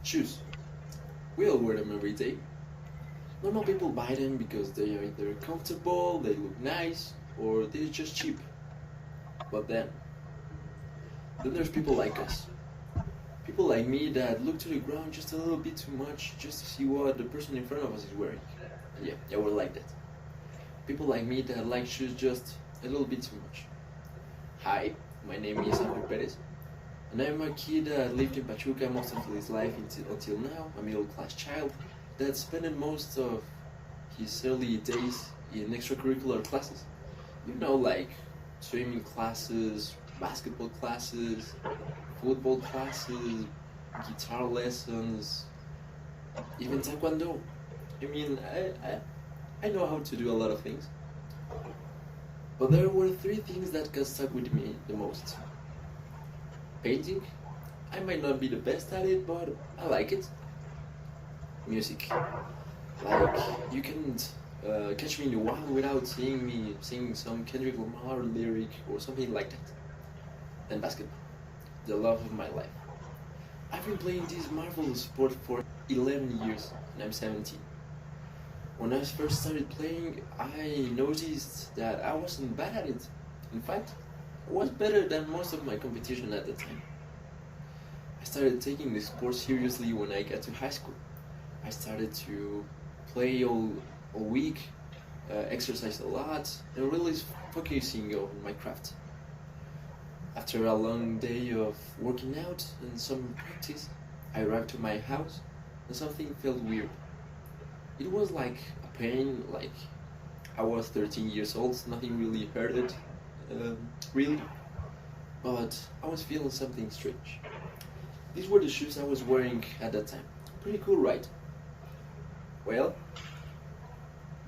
Shoes. We all wear them every day. Normal people buy them because they are either comfortable, they look nice, or they're just cheap. But then there's people like us. People like me that look to the ground just a little bit too much just to see what the person in front of us is wearing. And yeah, we're like that. People like me that like shoes just a little bit too much. Hi, my name is Pérez, and I'm a kid that lived in Pachuca most of his life until now, a middle class child that spent most of his early days in extracurricular classes. You know, like swimming classes, basketball classes, football classes, guitar lessons, even taekwondo. I mean, I know how to do a lot of things, but there were three things that got stuck with me the most. Painting, I might not be the best at it, but I like it. Music, like you can't catch me in a while without seeing me singing some Kendrick Lamar lyric or something like that. And basketball, the love of my life. I've been playing this marvelous sport for 11 years and I'm 17. When I first started playing, I noticed that I wasn't bad at it. In fact, I was better than most of my competition at the time. I started taking the sport seriously when I got to high school. I started to play all week, exercise a lot, and really focusing on my craft. After a long day of working out and some practice, I arrived to my house and something felt weird. It was like a pain, like I was 13 years old, nothing really hurted, really, but I was feeling something strange. These were the shoes I was wearing at that time. Pretty cool, right? Well,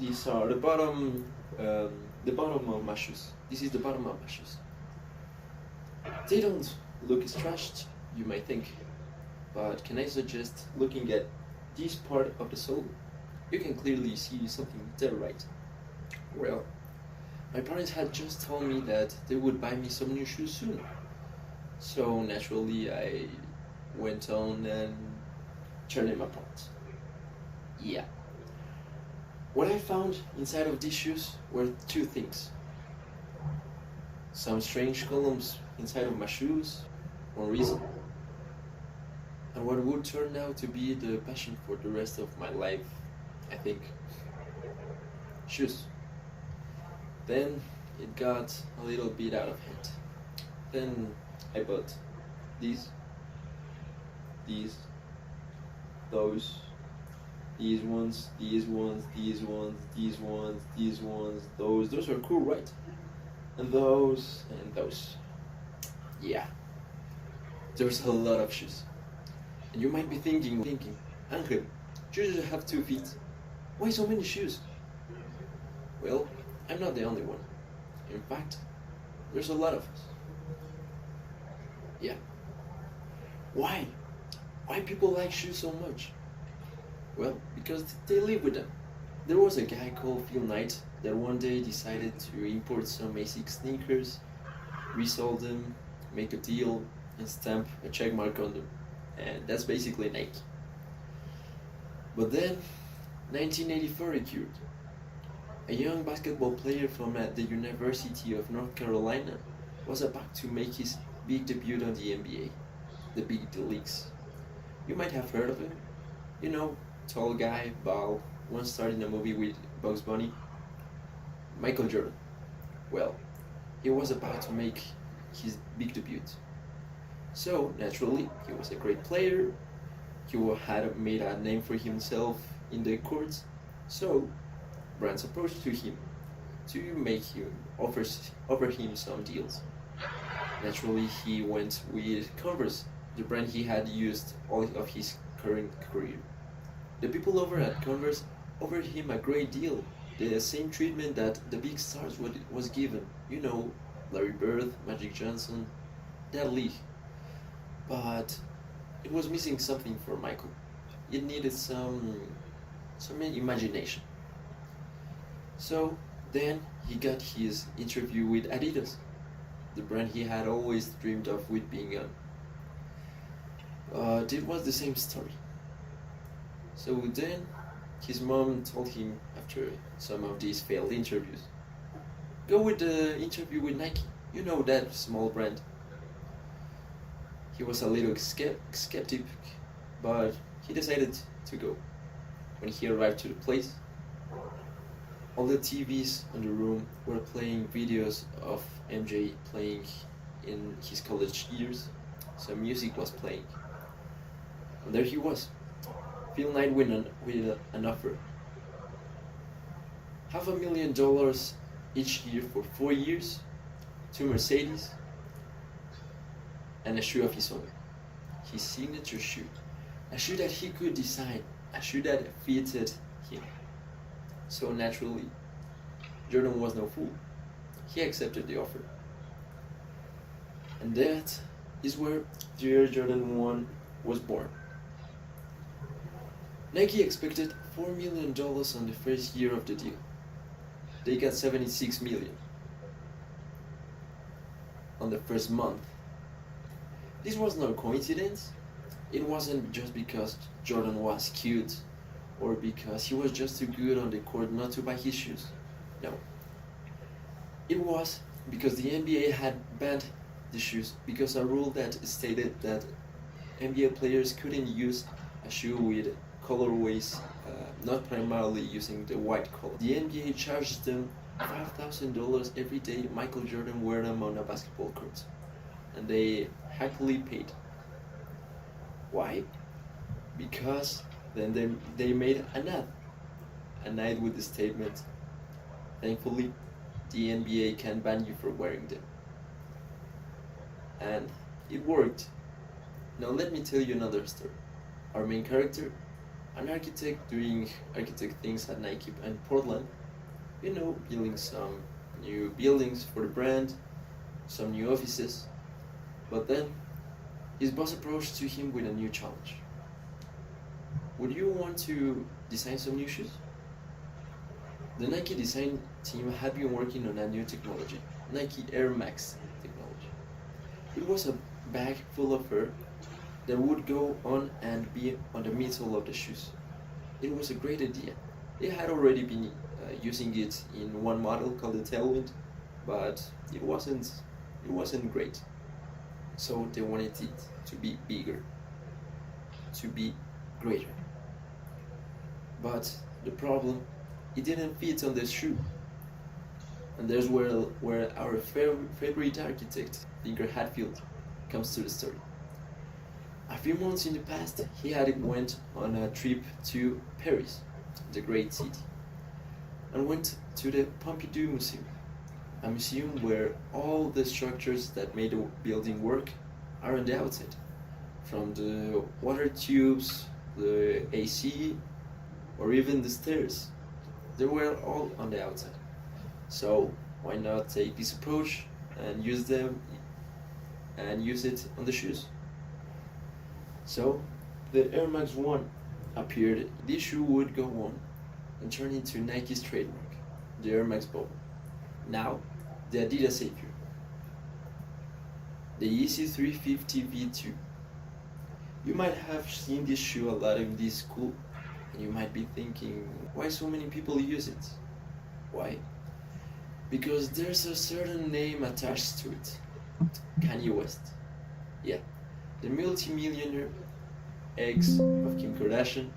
these are the bottom of my shoes. This is the bottom of my shoes. They don't look stretched, you might think, but can I suggest looking at this part of the sole? You can clearly see something there, right? Well, my parents had just told me that they would buy me some new shoes soon. So naturally I went on and turned them apart. Yeah. What I found inside of these shoes were two things. Some strange columns inside of my shoes, one reason, and what would turn out to be the passion for the rest of my life, I think. Shoes. Then it got a little bit out of hand. Then I bought these, those, these ones, these ones, these ones, these ones, these ones, those. Those are cool, right? And those, and those. Yeah, there's a lot of shoes. And you might be thinking, Angel, you just have 2 feet. Why so many shoes? Well, I'm not the only one. In fact, there's a lot of us. Yeah. Why? Why people like shoes so much? Well, because they live with them. There was a guy called Phil Knight that one day decided to import some basic sneakers, resell them, make a deal, and stamp a check mark on them. And that's basically Nike. But then, 1984 occurred. A young basketball player from the University of North Carolina was about to make his big debut on the NBA, the big leagues. You might have heard of him. You know, tall guy, bald, once starred in a movie with Bugs Bunny. Michael Jordan. Well, he was about to make his big debut. So, naturally, he was a great player. He had made a name for himself in the courts. So, brands approached to him to make him offer him some deals. Naturally, he went with Converse, the brand he had used all of his current career. The people over at Converse offered him a great deal, the same treatment that the big stars was given. You know, Larry Bird, Magic Johnson, that league. But it was missing something for Michael. It needed some imagination. So then he got his interview with Adidas, the brand he had always dreamed of with being on. It was the same story. So then his mom told him after some of these failed interviews, go with the interview with Nike. You know that small brand. He was a little skeptic, but he decided to go. When he arrived to the place, all the TVs in the room were playing videos of MJ playing in his college years. Some music was playing. And there he was, Phil Knight with an offer. $500,000 each year for 4 years, 2 Mercedes, and a shoe of his own. His signature shoe. A shoe that he could design. A shoe that fitted him. So naturally, Jordan was no fool. He accepted the offer. And that is where the Air Jordan 1 was born. Nike expected $4 million on the first year of the deal. They got $76 million on the first month. This was no coincidence. It wasn't just because Jordan was cute or because he was just too good on the court not to buy his shoes. No. It was because the NBA had banned the shoes because a rule that stated that NBA players couldn't use a shoe with colorways not primarily using the white color. The NBA charged them $5,000 every day Michael Jordan wore them on a basketball court, and they happily paid. Why? Because then they made an ad with the statement, thankfully the NBA can ban you for wearing them. And it worked. Now let me tell you another story. Our main character, an architect doing architect things at Nike in Portland, building some new buildings for the brand, some new offices, but then his boss approached to him with a new challenge. Would you want to design some new shoes? The Nike design team had been working on a new technology, Nike Air Max technology. It was a bag full of air that would go on and be on the midsole of the shoes. It was a great idea. They had already been using it in one model called the Tailwind, but it wasn't great. So they wanted it to be bigger, to be greater. But the problem, it didn't fit on the shoe. And there's where our favorite architect, Tinker Hatfield, comes to the story. A few months in the past, he had went on a trip to Paris, the great city, and went to the Pompidou Museum, a museum where all the structures that made the building work are on the outside, from the water tubes, the AC, or even the stairs. They were all on the outside. So why not take this approach and use it on the shoes? So the Air Max 1 appeared. This shoe would go on and turn into Nike's trademark, the Air Max bubble. Now, the Adidas Savior, the Yeezy 350 V2. You might have seen this shoe a lot in this school, and you might be thinking, why so many people use it? Why? Because there's a certain name attached to it, Kanye West. Yeah, the multi-millionaire, ex of Kim Kardashian,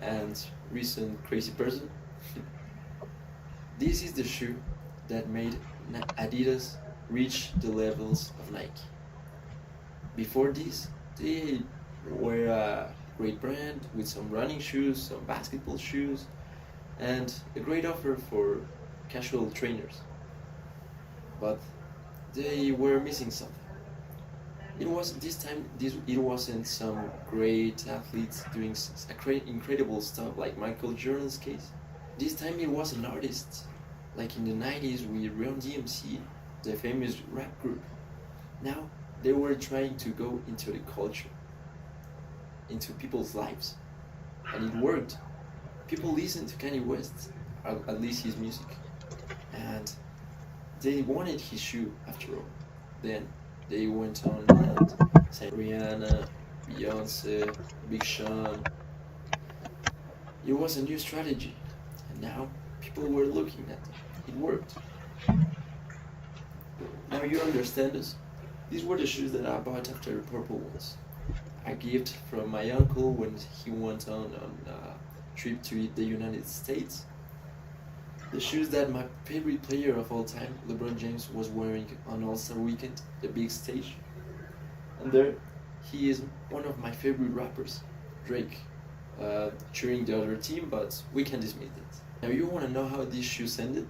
and recent crazy person. This is the shoe that made Adidas reach the levels of Nike. Before this, they were a great brand with some running shoes, some basketball shoes, and a great offer for casual trainers. But they were missing something. It wasn't some great athletes doing incredible stuff like Michael Jordan's case. This time it was an artist, like in the 90s with Run DMC, the famous rap group. Now they were trying to go into the culture, into people's lives, and it worked. People listened to Kanye West, at least his music, and they wanted his shoe after all. Then they went on and sang Rihanna, Beyonce, Big Sean, It was a new strategy, and now people were looking at it. It worked. Now you understand us. These were the shoes that I bought after the purple ones. A gift from my uncle when he went on a trip to the United States. The shoes that my favorite player of all time, LeBron James, was wearing on All-Star Weekend, the big stage. And there, he is one of my favorite rappers, Drake, cheering the other team, but we can dismiss it. Now you want to know how these shoes ended?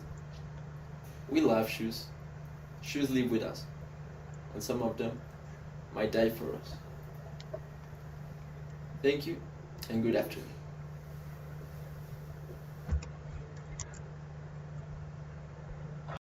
We love shoes. Shoes live with us, and some of them might die for us. Thank you, and good afternoon.